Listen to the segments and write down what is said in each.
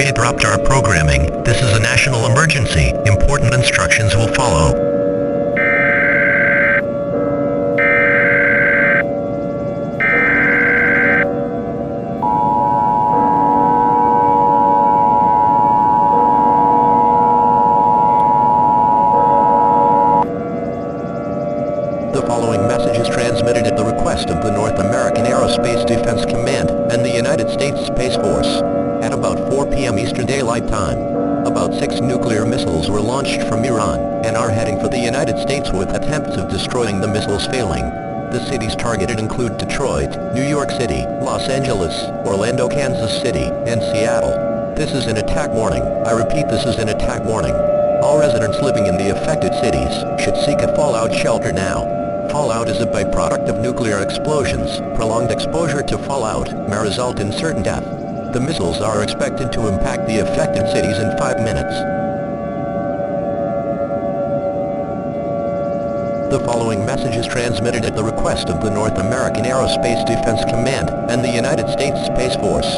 interrupt our programming. This is a national emergency. Important instructions will follow. The following message is transmitted at the request of the North American Aerospace Defense Command and the United States Space Force. At about 4 p.m. Eastern Daylight Time, about 6 nuclear missiles were launched from Iran and are heading for the United States with attempts of destroying the missiles failing. The cities targeted include Detroit, New York City, Los Angeles, Orlando, Kansas City, and Seattle. This is an attack warning. I repeat, this is an attack warning. All residents living in the affected cities should seek a fallout shelter now. Fallout is a byproduct of nuclear explosions. Prolonged exposure to fallout may result in certain death. The missiles are expected to impact the affected cities in 5 minutes. The following message is transmitted at the request of the North American Aerospace Defense Command and the United States Space Force.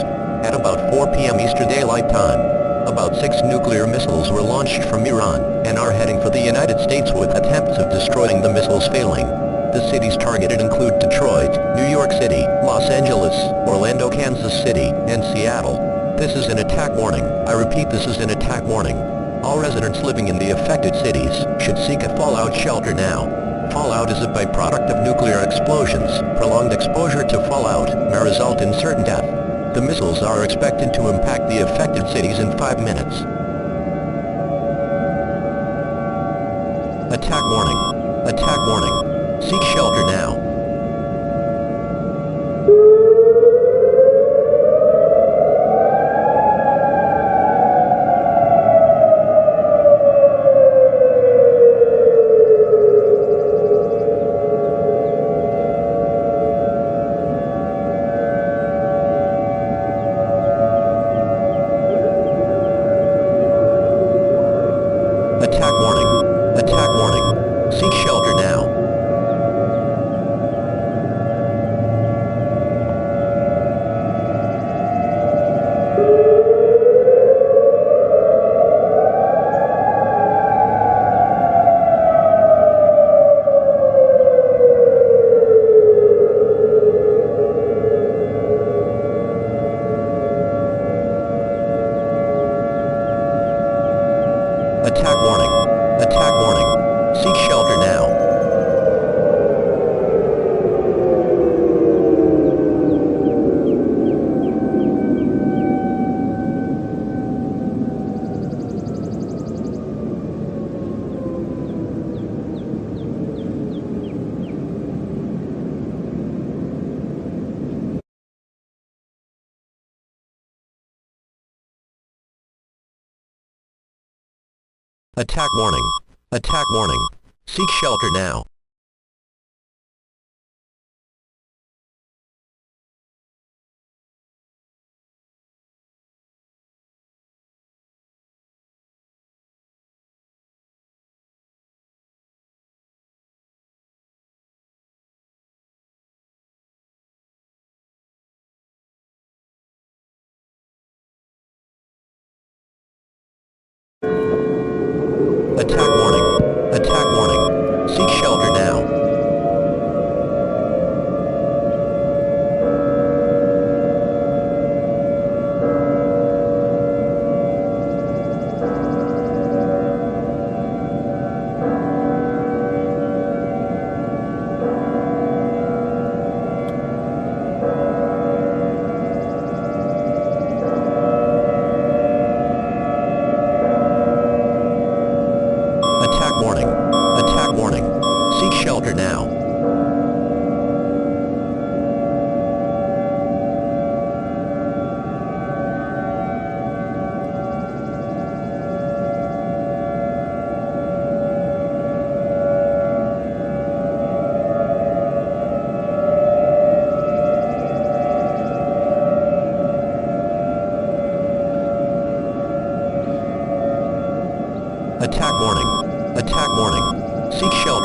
At about 4 p.m. Eastern Daylight Time, about 6 nuclear missiles were launched from Iran and are heading for the United States with attempts of destroying the missiles failing. The cities targeted include Detroit, New York City, Los Angeles, Orlando, Kansas City, and Seattle. This is an attack warning. I repeat, this is an attack warning. All residents living in the affected cities should seek a fallout shelter now. Fallout is a byproduct of nuclear explosions. Prolonged exposure to fallout may result in certain death. The missiles are expected to impact the affected cities in 5 minutes. Attack warning. Attack warning. Seek shelter now. Attack warning. Attack warning. Seek shelter now. Attack warning. Attack warning. Seek shelter now. Attack warning. Attack warning. Seek shelter now. Attack warning. Attack warning. Seek shelter now. Attack warning. Attack warning. Seek shelter now. Attack warning. Attack warning. Seek shelter.